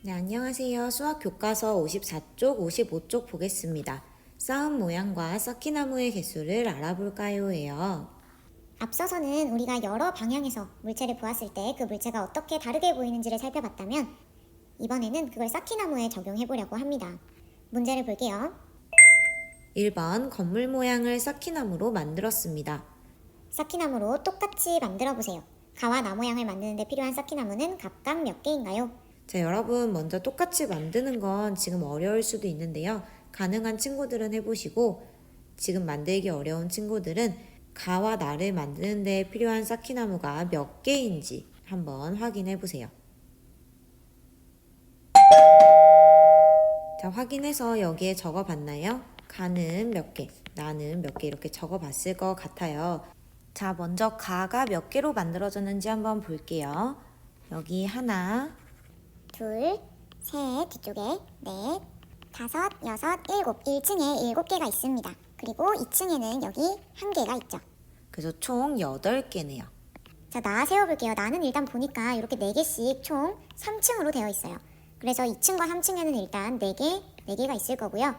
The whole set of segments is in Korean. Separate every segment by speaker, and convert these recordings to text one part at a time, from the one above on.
Speaker 1: 네, 안녕하세요. 수학 교과서 54쪽, 55쪽 보겠습니다. 쌓은 모양과 쌓기나무의 개수를 알아볼까요? 예요.
Speaker 2: 앞서서는 우리가 여러 방향에서 물체를 보았을 때 그 물체가 어떻게 다르게 보이는지를 살펴봤다면 이번에는 그걸 쌓기나무에 적용해 보려고 합니다. 문제를 볼게요.
Speaker 1: 1번 건물 모양을 쌓기나무로 만들었습니다.
Speaker 2: 쌓기나무로 똑같이 만들어 보세요. 가와 나 모양을 만드는 데 필요한 쌓기나무는 각각 몇 개인가요?
Speaker 1: 자, 여러분 먼저 똑같이 만드는 건 지금 어려울 수도 있는데요. 가능한 친구들은 해보시고 지금 만들기 어려운 친구들은 가와 나를 만드는 데 필요한 쌓기나무가 몇 개인지 한번 확인해 보세요. 자, 확인해서 여기에 적어봤나요? 가는 몇 개, 나는 몇 개 이렇게 적어봤을 것 같아요. 자, 먼저 가가 몇 개로 만들어졌는지 한번 볼게요. 여기 하나,
Speaker 2: 둘, 셋, 뒤쪽에 넷, 다섯, 여섯, 일곱. 1층에 7개가 있습니다. 그리고 2층에는 여기 1개가 있죠.
Speaker 1: 그래서 총 8개네요.
Speaker 2: 자, 나 세워볼게요. 나는 일단 보니까 이렇게 4개씩 총 3층으로 되어 있어요. 그래서 2층과 3층에는 일단 4개가 있을 거고요.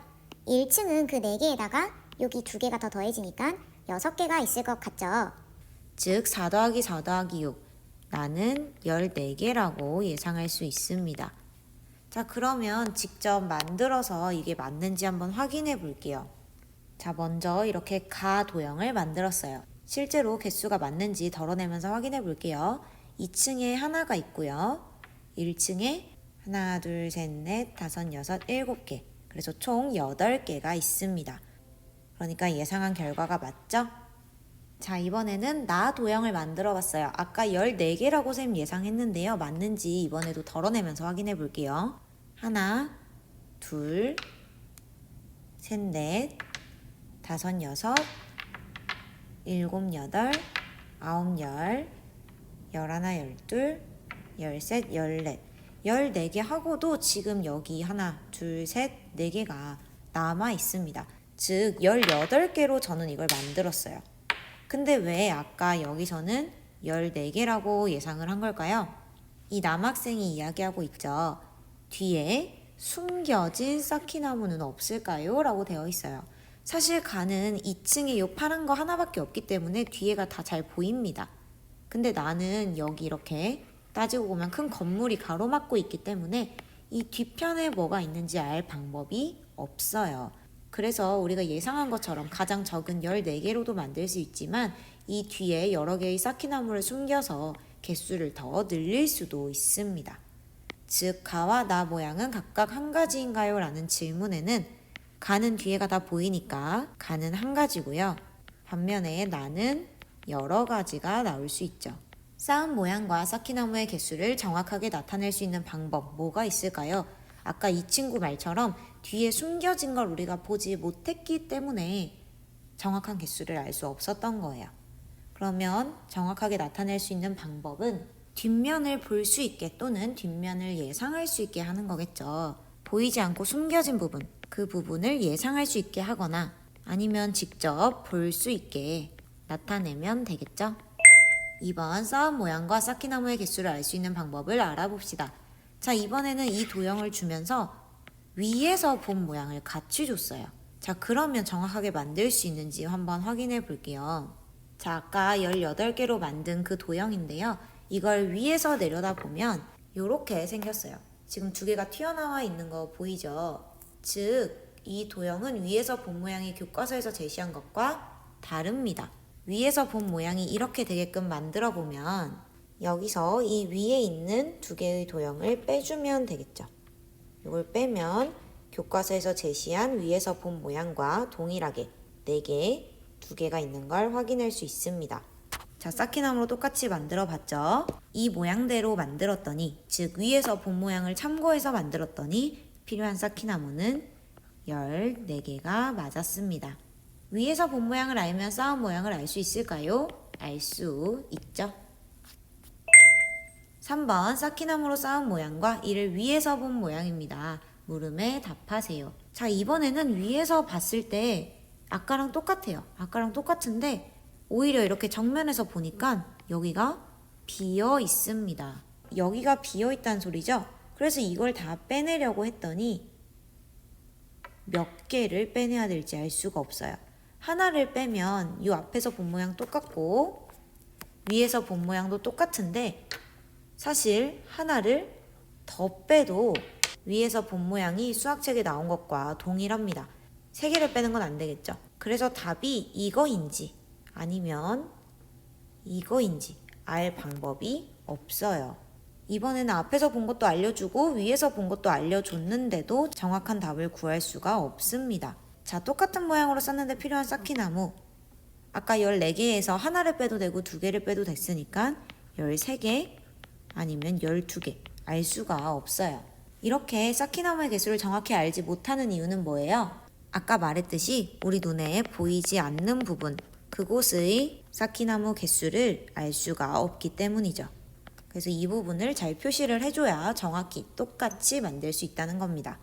Speaker 2: 1층은 그 4개에다가 여기 2개가 더 더해지니까 6개가 있을 것 같죠.
Speaker 1: 즉 4 더하기 4 더하기 6, 나는 14개라고 예상할 수 있습니다. 자, 그러면 직접 만들어서 이게 맞는지 한번 확인해 볼게요. 자, 먼저 이렇게 가 도형을 만들었어요. 실제로 개수가 맞는지 덜어내면서 확인해 볼게요. 2층에 하나가 있고요. 1층에 하나, 둘, 셋, 넷, 다섯, 여섯, 7개. 그래서 총 8개가 있습니다. 그러니까 예상한 결과가 맞죠? 자, 이번에는 나 도형을 만들어 봤어요. 아까 14개라고 쌤 예상했는데요. 맞는지 이번에도 덜어내면서 확인해 볼게요. 하나, 둘, 셋, 넷, 다섯, 여섯, 일곱, 여덟, 아홉, 열, 열하나, 열둘, 열셋, 열넷. 14개 하고도 지금 여기 하나, 둘, 셋, 4개가 남아 있습니다. 즉 18개로 저는 이걸 만들었어요. 근데 왜 아까 여기서는 14개라고 예상을 한 걸까요? 이 남학생이 이야기하고 있죠. 뒤에 숨겨진 쌓기나무는 없을까요? 라고 되어 있어요. 사실 가는 2층에 요 파란 거 하나밖에 없기 때문에 뒤에가 다 잘 보입니다. 근데 나는 여기 이렇게 따지고 보면 큰 건물이 가로막고 있기 때문에 이 뒤편에 뭐가 있는지 알 방법이 없어요. 그래서 우리가 예상한 것처럼 가장 적은 14개로도 만들 수 있지만 이 뒤에 여러 개의 쌓기나무를 숨겨서 개수를 더 늘릴 수도 있습니다. 즉 가와 나 모양은 각각 한 가지인가요? 라는 질문에는 가는 뒤에가 다 보이니까 가는 한 가지고요. 반면에 나는 여러 가지가 나올 수 있죠. 쌓은 모양과 쌓기나무의 개수를 정확하게 나타낼 수 있는 방법 뭐가 있을까요? 아까 이 친구 말처럼 뒤에 숨겨진 걸 우리가 보지 못했기 때문에 정확한 개수를 알 수 없었던 거예요. 그러면 정확하게 나타낼 수 있는 방법은 뒷면을 볼 수 있게 또는 뒷면을 예상할 수 있게 하는 거겠죠. 보이지 않고 숨겨진 부분, 그 부분을 예상할 수 있게 하거나 아니면 직접 볼 수 있게 나타내면 되겠죠. 2번 쌓은 모양과 쌓기나무의 개수를 알 수 있는 방법을 알아봅시다. 자, 이번에는 이 도형을 주면서 위에서 본 모양을 같이 줬어요. 자, 그러면 정확하게 만들 수 있는지 한번 확인해 볼게요. 자, 아까 18개로 만든 그 도형인데요. 이걸 위에서 내려다 보면 이렇게 생겼어요. 지금 2개가 튀어나와 있는 거 보이죠? 즉, 이 도형은 위에서 본 모양이 교과서에서 제시한 것과 다릅니다. 위에서 본 모양이 이렇게 되게끔 만들어 보면 여기서 이 위에 있는 2개의 도형을 빼주면 되겠죠. 이걸 빼면 교과서에서 제시한 위에서 본 모양과 동일하게 4개, 2개가 있는 걸 확인할 수 있습니다. 자, 쌓기나무로 똑같이 만들어 봤죠? 이 모양대로 만들었더니, 즉 위에서 본 모양을 참고해서 만들었더니 필요한 쌓기나무는 14개가 맞았습니다. 위에서 본 모양을 알면 쌓은 모양을 알 수 있을까요? 알 수 있죠. 3번 쌓기나무로 쌓은 모양과 이를 위에서 본 모양입니다. 물음에 답하세요. 자, 이번에는 위에서 봤을 때 아까랑 똑같아요. 아까랑 똑같은데 오히려 이렇게 정면에서 보니까 여기가 비어 있습니다. 여기가 비어 있다는 소리죠? 그래서 이걸 다 빼내려고 했더니 몇 개를 빼내야 될지 알 수가 없어요. 하나를 빼면 이 앞에서 본 모양 똑같고 위에서 본 모양도 똑같은데 사실 하나를 더 빼도 위에서 본 모양이 수학책에 나온 것과 동일합니다. 3개를 빼는 건 안 되겠죠. 그래서 답이 이거인지 아니면 이거인지 알 방법이 없어요. 이번에는 앞에서 본 것도 알려주고 위에서 본 것도 알려줬는데도 정확한 답을 구할 수가 없습니다. 자, 똑같은 모양으로 쌌는데 필요한 쌓기나무. 아까 14개에서 하나를 빼도 되고 2개를 빼도 됐으니까 13개 아니면 12개 알 수가 없어요. 이렇게 쌓기나무의 개수를 정확히 알지 못하는 이유는 뭐예요? 아까 말했듯이 우리 눈에 보이지 않는 부분, 그곳의 쌓기나무 개수를 알 수가 없기 때문이죠. 그래서 이 부분을 잘 표시를 해줘야 정확히 똑같이 만들 수 있다는 겁니다.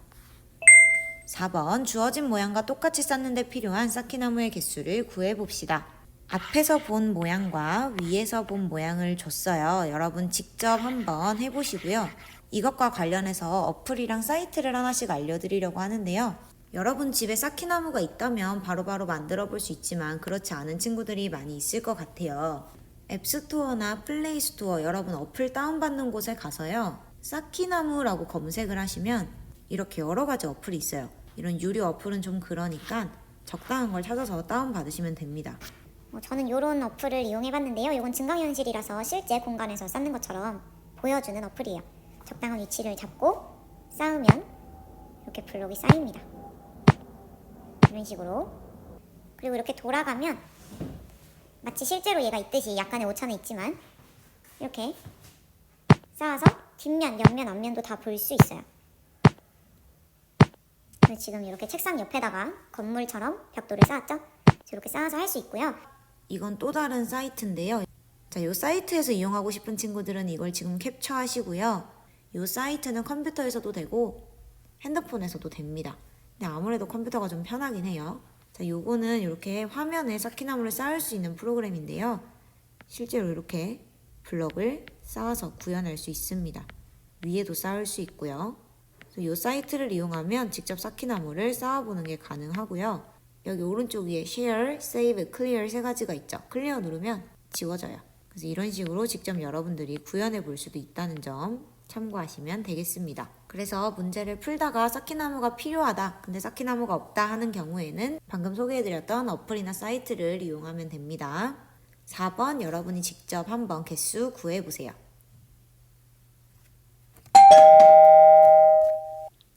Speaker 1: 4번 주어진 모양과 똑같이 쌌는데 필요한 쌓기나무의 개수를 구해봅시다. 앞에서 본 모양과 위에서 본 모양을 줬어요. 여러분 직접 한번 해보시고요. 이것과 관련해서 어플이랑 사이트를 하나씩 알려드리려고 하는데요. 여러분 집에 쌓기나무가 있다면 바로바로 만들어 볼 수 있지만 그렇지 않은 친구들이 많이 있을 것 같아요. 앱스토어나 플레이스토어 여러분 어플 다운받는 곳에 가서요. 쌓기나무라고 검색을 하시면 이렇게 여러 가지 어플이 있어요. 이런 유료 어플은 좀 그러니까 적당한 걸 찾아서 다운받으시면 됩니다.
Speaker 2: 저는 이런 어플을 이용해봤는데요. 이건 증강현실이라서 실제 공간에서 쌓는 것처럼 보여주는 어플이에요. 적당한 위치를 잡고 쌓으면 이렇게 블록이 쌓입니다. 이런 식으로. 그리고 이렇게 돌아가면 마치 실제로 얘가 있듯이 약간의 오차는 있지만 이렇게 쌓아서 뒷면, 옆면, 앞면도 다 볼 수 있어요. 지금 이렇게 책상 옆에다가 건물처럼 벽돌을 쌓았죠? 이렇게 쌓아서 할 수 있고요.
Speaker 1: 이건 또 다른 사이트인데요. 자, 이 사이트에서 이용하고 싶은 친구들은 이걸 지금 캡처하시고요. 이 사이트는 컴퓨터에서도 되고 핸드폰에서도 됩니다. 근데 아무래도 컴퓨터가 좀 편하긴 해요. 자, 요거는 이렇게 화면에 쌓기나무를 쌓을 수 있는 프로그램인데요. 실제로 이렇게 블럭을 쌓아서 구현할 수 있습니다. 위에도 쌓을 수 있고요. 이 사이트를 이용하면 직접 쌓기나무를 쌓아보는 게 가능하고요. 여기 오른쪽 위에 Share, Save, Clear 3가지가 있죠. 클리어 누르면 지워져요. 그래서 이런 식으로 직접 여러분들이 구현해 볼 수도 있다는 점 참고하시면 되겠습니다. 그래서 문제를 풀다가 쌓기나무가 필요하다, 근데 쌓기나무가 없다 하는 경우에는 방금 소개해드렸던 어플이나 사이트를 이용하면 됩니다. 4번 여러분이 직접 한번 개수 구해보세요.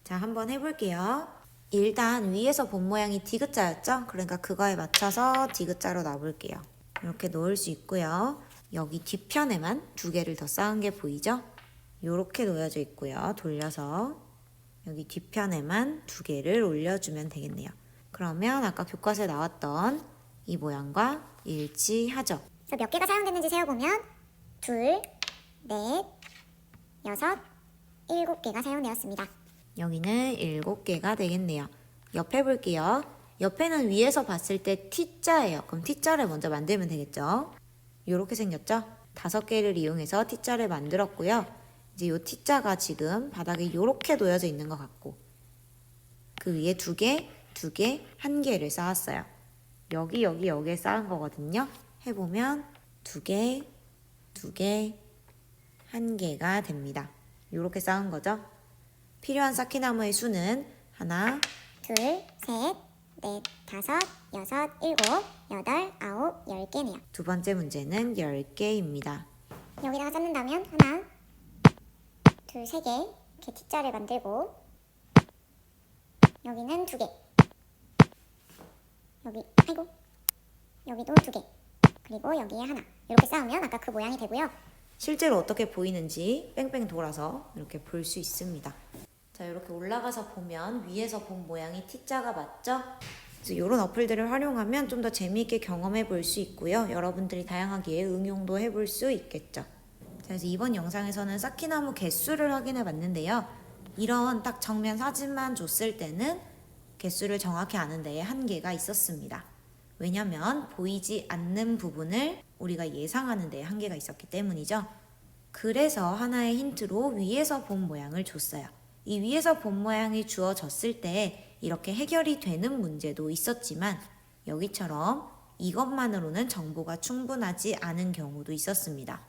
Speaker 1: 자, 한번 해볼게요. 일단 위에서 본 모양이 디귿자였죠? 그러니까 그거에 맞춰서 디귿자로 놔볼게요. 이렇게 놓을 수 있고요. 여기 뒤편에만 2개를 더 쌓은 게 보이죠? 이렇게 놓여져 있고요. 돌려서 여기 뒤편에만 2개를 올려주면 되겠네요. 그러면 아까 교과서에 나왔던 이 모양과 일치하죠?
Speaker 2: 그래서 몇 개가 사용됐는지 세어보면 2, 4, 6, 7개가 사용되었습니다.
Speaker 1: 여기는 7개가 되겠네요. 옆에 볼게요. 옆에는 위에서 봤을 때 T자예요. 그럼 T자를 먼저 만들면 되겠죠? 이렇게 생겼죠? 5개를 이용해서 T자를 만들었고요. 이제 이 T자가 지금 바닥에 이렇게 놓여져 있는 것 같고 그 위에 2개, 2개, 1개를 쌓았어요. 여기에 쌓은 거거든요. 해보면 2개, 2개, 1개가 됩니다. 이렇게 쌓은 거죠. 필요한 쌓기나무의 수는 하나,
Speaker 2: 둘, 셋, 넷, 5, 6, 7, 8, 9, 10개네요.
Speaker 1: 두 번째 문제는 10개입니다.
Speaker 2: 여기다가 쌓는다면 하나, 둘, 3개 이렇게 T자를 만들고 여기는 2개, 여기도 2개, 그리고 여기에 하나. 이렇게 쌓으면 아까 그 모양이 되고요.
Speaker 1: 실제로 어떻게 보이는지 뺑뺑 돌아서 이렇게 볼 수 있습니다. 자, 이렇게 올라가서 보면 위에서 본 모양이 T자가 맞죠? 그래서 이런 어플들을 활용하면 좀 더 재미있게 경험해 볼 수 있고요. 여러분들이 다양하게 응용도 해볼 수 있겠죠. 자, 그래서 이번 영상에서는 쌓기나무 개수를 확인해 봤는데요. 이런 딱 정면 사진만 줬을 때는 개수를 정확히 아는 데에 한계가 있었습니다. 왜냐면 보이지 않는 부분을 우리가 예상하는 데에 한계가 있었기 때문이죠. 그래서 하나의 힌트로 위에서 본 모양을 줬어요. 이 위에서 본 모양이 주어졌을 때 이렇게 해결이 되는 문제도 있었지만 여기처럼 이것만으로는 정보가 충분하지 않은 경우도 있었습니다.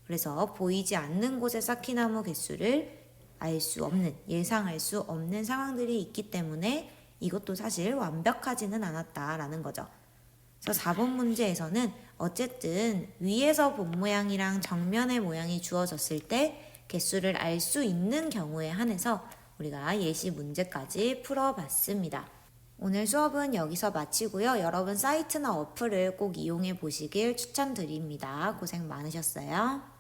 Speaker 1: 그래서 보이지 않는 곳의 쌓기나무 개수를 알 수 없는, 예상할 수 없는 상황들이 있기 때문에 이것도 사실 완벽하지는 않았다라는 거죠. 그래서 4번 문제에서는 어쨌든 위에서 본 모양이랑 정면의 모양이 주어졌을 때 개수를 알 수 있는 경우에 한해서 우리가 예시 문제까지 풀어봤습니다. 오늘 수업은 여기서 마치고요. 여러분 사이트나 어플을 꼭 이용해 보시길 추천드립니다. 고생 많으셨어요.